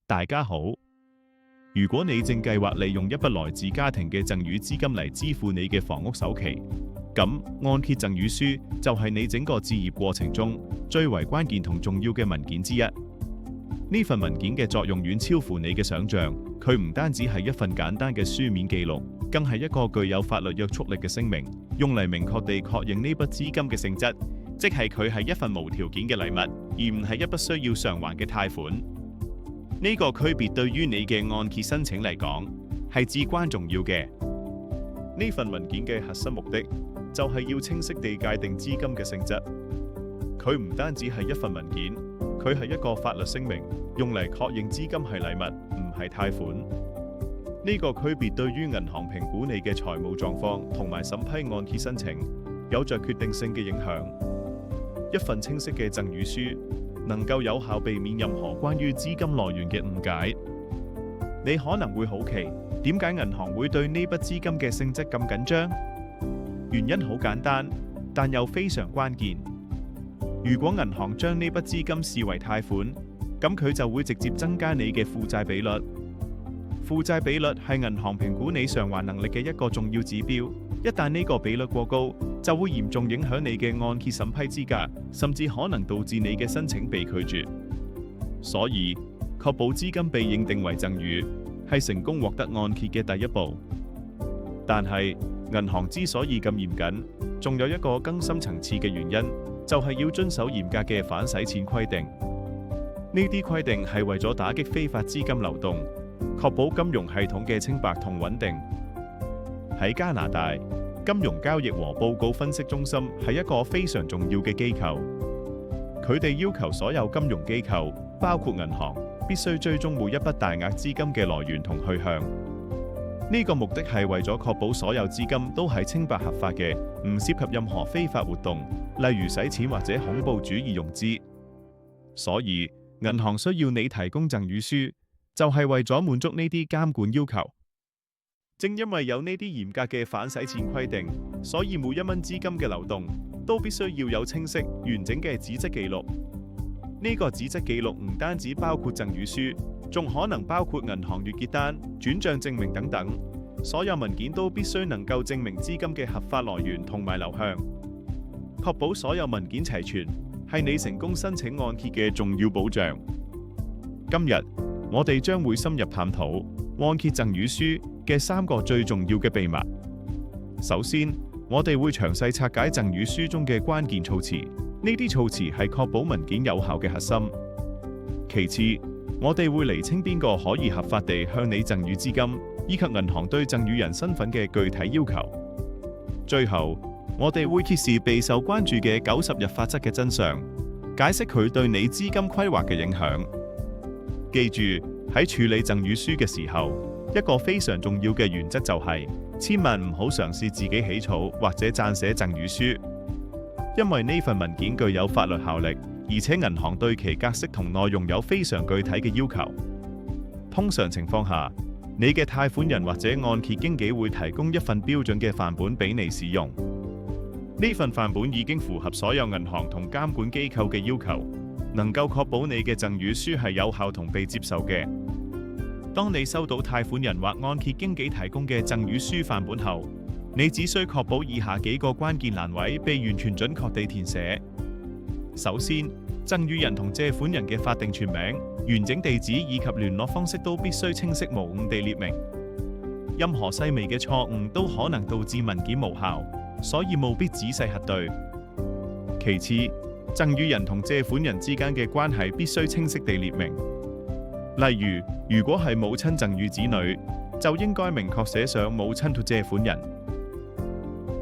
大家好。如果你正計劃利用一筆來自家庭嘅贈與資金嚟支付你嘅房屋首期，咁按揭贈與書就係你整個置業過程中最為關鍵同重要嘅文件之一。呢份文件嘅作用遠超乎你嘅想象，佢唔單止係一份簡單嘅書面記錄，更係一個具有法律約束力嘅聲明，用嚟明確地確認呢筆資金嘅性質，即係佢係一份無條件嘅禮物，而唔係一筆需要償還嘅貸款。呢個區別對於你嘅按揭申請嚟講係至關重要嘅。呢份文件嘅核心目的就係要清晰地界定資金嘅性質。佢唔單止係一份文件，佢係一個法律聲明，用嚟確認資金係禮物，唔係貸款。呢個區別對於銀行評估你嘅財務狀況同埋審批按揭申請有着決定性嘅影響。一份清晰嘅贈與書能夠有效避免任何關於資金來源嘅誤解。你可能會好奇，點解銀行會對呢筆資金嘅性質咁緊張？原因好簡單，但又非常關鍵。如果銀行將呢筆資金視為貸款，咁佢就會直接增加你嘅負債比率。負債比率係銀行評估你償還能力嘅一個重要指標。一旦呢個比率過高，就會嚴重影響你嘅按揭審批資格，甚至可能導致你嘅申請被拒絕。所以，確保資金被認定為贈與，係成功獲得按揭嘅第一步。但係，銀行之所以咁嚴謹，仲有一個更深層次嘅原因，就係要遵守嚴格嘅反洗錢規定。呢啲規定係為咗打擊非法資金流動，確保金融系統嘅清白同穩定。喺加拿大，金融交易和報告分析中心係一個非常重要嘅機構。佢哋要求所有金融機構，包括銀行，必須追蹤每一筆大額資金嘅來源同去向。呢個目的係為咗確保所有資金都係清白合法嘅，唔涉及任何非法活動，例如洗錢或者恐怖主義融資。所以，銀行需要你提供贈與書，就係為咗滿足呢啲監管要求。正因為有呢啲嚴格嘅反洗錢規定，所以每一蚊資金嘅流動都必須要有清晰、完整嘅紙質記錄。呢個紙質記錄唔單止包括贈與書，仲可能包括銀行月結單、轉賬證明等等。所有文件都必須能夠證明資金嘅合法來源同埋流向。確保所有文件齊全，係你成功申請按揭嘅重要保障。今日我哋將會深入探討按揭贈與書嘅3個最重要嘅秘密。首先，我哋會詳細拆解贈與書中嘅關鍵措辭，呢啲措辭係確保文件有效嘅核心。其次，我哋會釐清邊個可以合法地向你贈與資金，以及銀行對贈與人身份嘅具體要求。最後，我哋會揭示備受關注嘅90日法則嘅真相，解釋佢對你資金規劃嘅影響。記住，喺處理贈與書嘅時候，一個非常重要嘅原則就係，千萬唔好嘗試自己起草或者撰寫贈與書，因為呢份文件具有法律效力，而且銀行對其格式同內容有非常具體嘅要求。通常情況下，你嘅貸款人或者按揭經紀會提供一份標準嘅範本俾你使用。呢份範本已經符合所有銀行同監管機構嘅要求，能夠確保你嘅贈與書係有效同被接受嘅。當你收到貸款人或按揭經紀提供嘅贈與書範本後，你只需確保以下幾個關鍵欄位被完全準確地填寫。首先，贈與人同借款人嘅法定全名、完整地址以及聯絡方式都必須清晰無誤地列明。任何細微嘅錯誤都可能導致文件無效，所以務必仔細核對。其次，贈與人同借款人之間嘅關係必須清晰地列明。例如，如果係母親贈與子女，就應該明確寫上母親同借款人。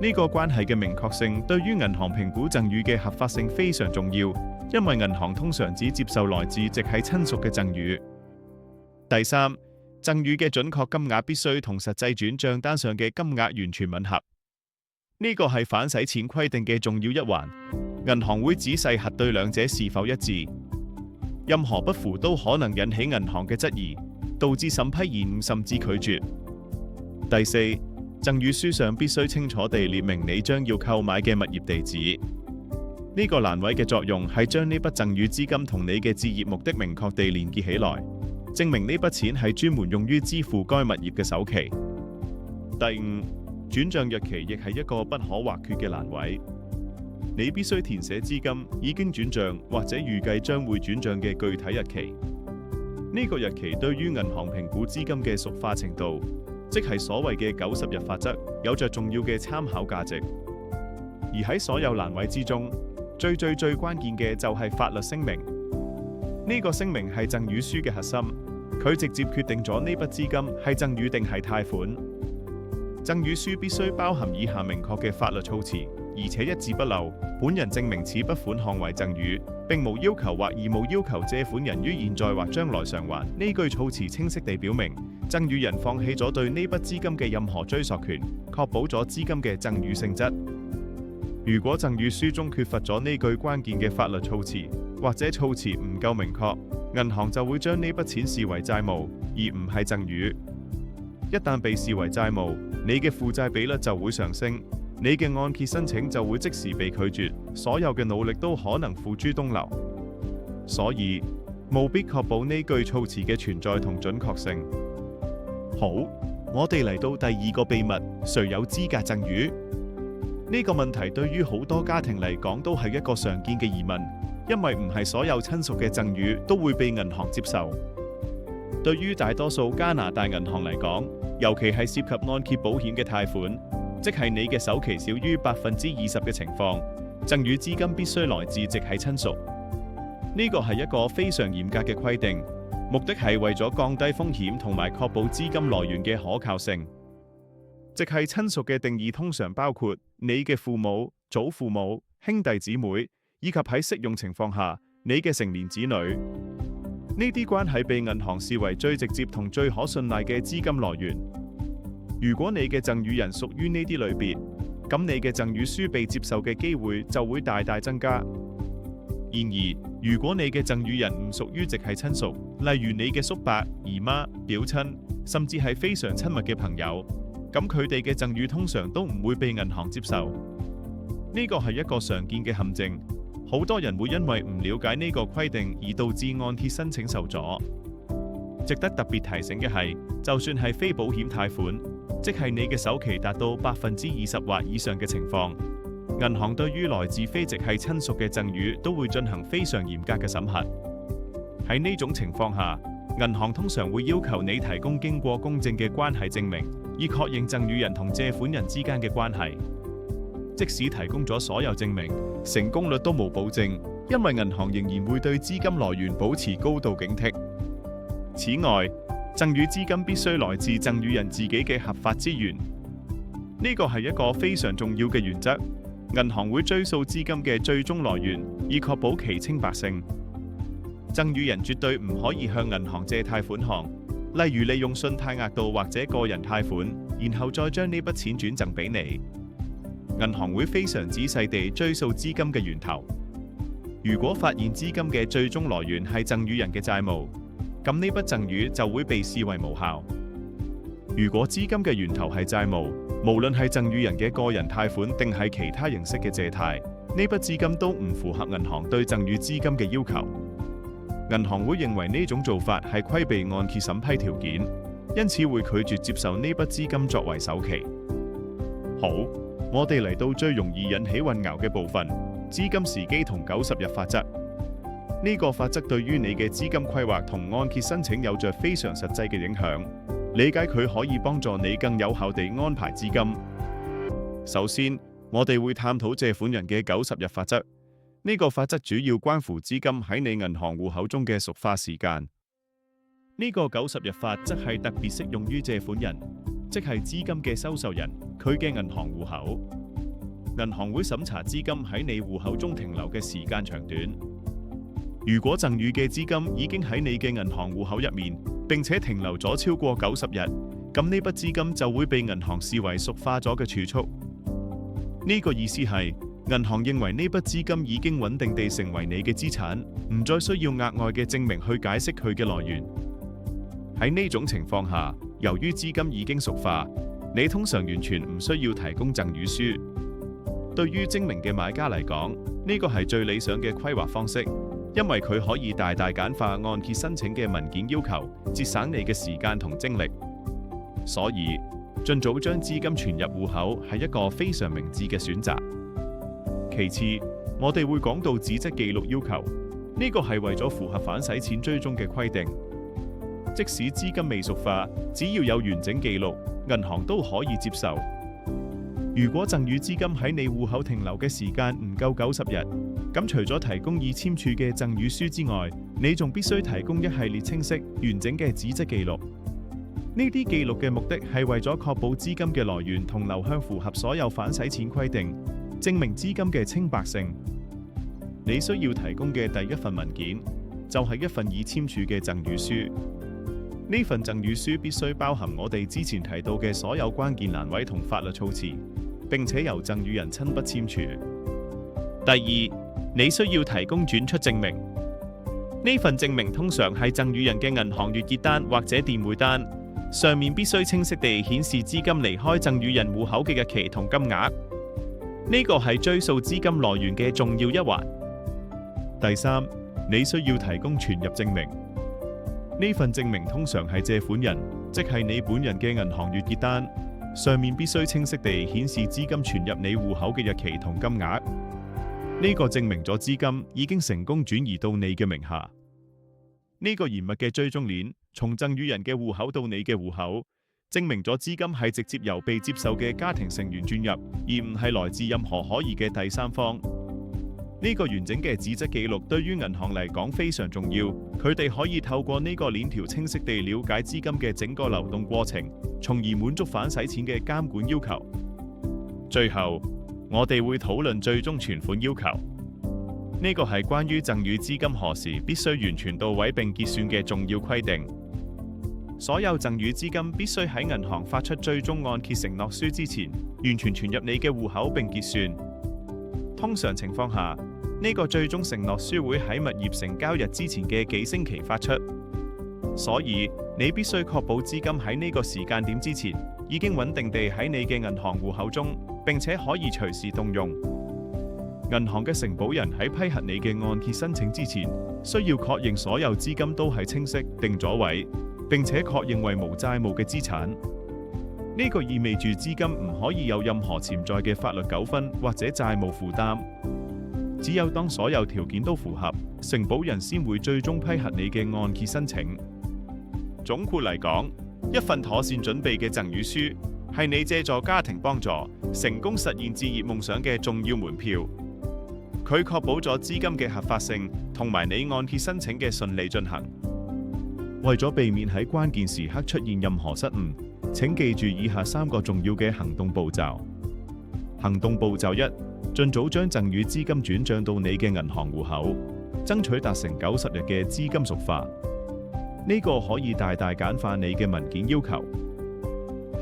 呢個關係嘅明確性對於銀行評估贈與嘅合法性非常重要，因為銀行通常只接受來自直系親屬嘅贈與。第三，贈與嘅準確金額必須同實際轉賬單上嘅金額完全吻合。呢個係反洗錢規定嘅重要一環，銀行會仔細核對兩者是否一致。任何不符都可能引起銀行嘅質疑，導致審批延誤甚至拒絕。第四，贈與書上必須清楚地列明你將要購買嘅物業地址。呢個欄位嘅作用係將呢筆贈與資金同你嘅置業目的明確地連結起來。證明呢筆錢係專門用於支付該物業嘅首期。第五，轉賬日期亦係一個不可或缺嘅欄位。你必須填寫資金已經轉賬或者預計將會轉賬嘅具體日期。呢個日期對於銀行評估資金嘅熟化程度，即係所謂嘅90日法則，有着重要嘅參考價值。而喺所有欄位之中，最關鍵嘅就係法律聲明。呢個聲明係贈與書嘅核心，佢直接決定咗呢筆資金係贈與定係貸款。贈與書必須包含以下明確嘅法律措辭，而且一字不漏。本人證明此筆款項為贈與，並無要求或義務要求借款人於現在或將來償還。呢句措辭清晰地表明，贈與人放棄咗對呢筆資金嘅任何追索權，確保咗資金嘅贈與性質。如果贈與書中缺乏咗呢句關鍵嘅法律措辭，或者措辭唔夠明確，銀行就會將呢筆錢視為債務，而唔係贈與。一旦被視為債務，你嘅負債比率就會上升，你嘅按揭申請就會即時被拒絕，所有嘅努力都可能付諸東流。所以，務必確保呢句措辭嘅存在同準確性。好，我哋嚟到第二個秘密，誰有資格贈與？呢個問題對於好多家庭嚟講都係一個常見嘅疑問，因為唔係所有親屬嘅贈與都會被銀行接受。對於大多數加拿大銀行嚟講，尤其係涉及按揭保險嘅貸款，即係你嘅首期少於20%嘅情況，贈與資金必須來自直系親屬。呢個係一個非常嚴格嘅規定，目的係為咗降低風險同埋確保資金來源嘅可靠性。直系親屬嘅定義通常包括你嘅父母、祖父母、兄弟姊妹，以及喺適用情況下你嘅成年子女。呢啲關係被銀行視為最直接同最可信賴嘅資金來源。如果你嘅贈與人屬於呢啲類別，咁你嘅贈與書被接受嘅機會就會大大增加。然而，如果你嘅贈與人唔屬於直系親屬，例如你嘅叔伯、姨媽、表親，甚至係非常親密嘅朋友，咁佢哋嘅贈與通常都唔會被銀行接受。呢個係一個常見嘅陷阱，好多人會因為唔了解呢個規定而導致按揭申請受阻。值得特別提醒嘅係，就算係非保險貸款，即係你嘅首期達到20%或以上嘅情況，銀行對於來自非直系親屬嘅贈與都會進行非常嚴格嘅審核。喺呢種情況下，銀行通常會要求你提供經過公證嘅關係證明，以確認贈與人同借款人之間嘅關係。即使提供咗所有證明，成功率都無保證，因為銀行仍然會對資金來源保持高度警惕。此外，贈與資金必須來自贈與人自己嘅合法資源。呢個係一個非常重要嘅原則。銀行會追溯資金嘅最終來源，以確保其清白性。贈與人絕對唔可以向銀行借貸款項，例如利用信貸額度或者個人貸款，然後再將呢筆錢轉贈俾你。銀行會非常仔細地追溯資金嘅源頭。如果發現資金嘅最終來源係贈與人嘅債務，咁呢筆贈與就會被視為無效。如果資金嘅源頭係債務，無論係贈與人嘅個人貸款定係其他形式嘅借貸，呢筆資金都唔符合銀行對贈與資金嘅要求。銀行會認為呢種做法係規避按揭審批條件，因此會拒絕接受呢筆資金作為首期。好，我哋嚟到最容易引起混淆嘅部分，資金時機同90日法則。呢個法則對於你嘅資金規劃同按揭申請有着非常實際嘅影響。理解佢可以幫助你更有效地安排資金。首先，我哋會探討借款人嘅90日法則。呢個法則主要關乎資金喺你銀行戶口中嘅熟化時間。呢個90日法則係特別適用於借款人，即係資金嘅收受人，佢嘅銀行戶口。銀行會審查資金喺你戶口中停留嘅時間長短。如果贈與嘅資金已經喺你嘅銀行戶口入面，並且停留咗超過90日，咁呢筆資金就會被銀行視為熟化咗嘅儲蓄。呢個意思係，銀行認為呢筆資金已經穩定地成為你嘅資產，唔再需要額外嘅證明去解釋佢嘅來源。喺呢種情況下，由於資金已經熟化，你通常完全唔需要提供贈與書。對於精明嘅買家嚟講，呢個係最理想嘅規劃方式。因為佢可以大大簡化按揭申請嘅文件要求，節省你嘅時間同精力。所以，盡早將資金存入戶口係一個非常明智嘅選擇。其次，我哋會講到紙質記錄要求，呢個係為咗符合反洗錢追蹤嘅規定。即使資金未贖化，只要有完整記錄，銀行都可以接受。如果贈與資金喺你戶口停留嘅時間唔夠90日，咁除咗提供已簽署嘅贈與書之外，你仲必須提供一系列清晰、完整嘅紙質記錄。呢啲記錄嘅目的係為咗確保資金嘅來源同流向符合所有反洗錢規定，證明資金嘅清白性。你需要提供嘅第一份文件，就係一份已簽署嘅贈與書。呢份贈與書必須包含我哋之前提到嘅所有關鍵欄位同法律措辭，並且由贈與人親筆簽署。第二，你需要提供轉出證明。呢份證明通常係贈與人嘅銀行月結單或者電匯單，上面必須清晰地顯示資金離開贈與人戶口嘅日期同金額。呢個係追溯資金來源嘅重要一環。第三，你需要提供存入證明。呢份證明通常係借款人，即係你本人嘅銀行月結單，上面必須清晰地顯示資金存入你戶口嘅日期同金額。呢個證明咗資金已經成功轉移到你嘅名下。呢個嚴密嘅追蹤鏈，從贈與人嘅戶口到你嘅戶口，證明咗資金係直接由被接受嘅家庭成員轉入，而唔係來自任何可疑嘅第三方。呢個完整嘅紙質記錄對於銀行嚟講非常重要，佢哋可以透過呢個鏈條清晰地了解資金嘅整個流動過程，從而滿足反洗錢嘅監管要求。最後，我哋會討論最終存款要求。呢個係關於贈與資金何時必須完全到位並結算嘅重要規定。所有贈與資金必須喺銀行發出最終按揭承諾書之前，完全存入你嘅戶口並結算。通常情況下，呢個最終承諾書會喺物業成交日之前嘅幾星期發出，所以你必須確保資金喺呢個時間點之前已經穩定地喺你嘅銀行戶口中，並且可以隨時動用。銀行嘅承保人喺批核你嘅按揭申請之前，需要確認所有資金都係清晰、定咗位，並且確認為無債務嘅資產。呢個意味住資金唔可以有任何潛在嘅法律糾紛或者債務負擔。只有當所有條件都符合，承保人先會最終批核你嘅按揭申請。總括嚟講，一份妥善準備嘅贈與書係你借助家庭幫助成功實現置業夢想嘅重要門票。佢確保咗資金嘅合法性同埋你按揭申請嘅順利進行。為咗避免喺關鍵時刻出現任何失誤，請記住以下3個重要嘅行動步驟。行動步驟1：盡早將贈與資金轉帳到你嘅銀行戶口，爭取達成90日嘅資金贖化。呢個可以大大簡化你嘅文件要求。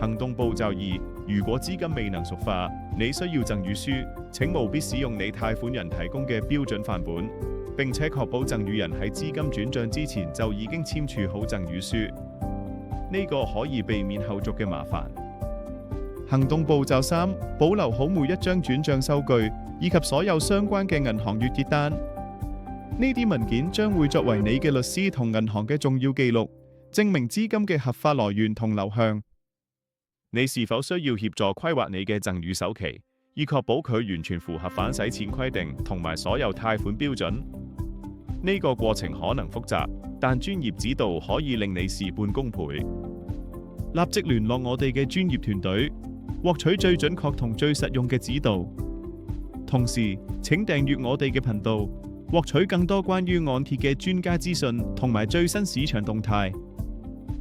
行動步驟2：如果資金未能贖化，你需要贈與書，請務必使用你貸款人提供嘅標準範本，並且確保贈與人喺資金轉帳之前就已經簽署好贈與書。呢個可以避免後續嘅麻煩。行動步驟3：保留好每一張轉帳收據，以及所有相關嘅銀行月結單。呢啲文件將會作為你嘅律師同銀行嘅重要記錄，證明資金嘅合法來源同流向。你是否需要協助規劃你嘅贈與首期，以確保佢完全符合反洗錢規定同埋所有貸款標準？呢個過程可能複雜，但專業指導可以令你事半功倍。立即聯絡我哋嘅專業團隊，獲取最準確同最實用嘅指導。同時，請訂閱我哋嘅頻道，獲取更多關於按揭嘅專家資訊同埋最新市場動態。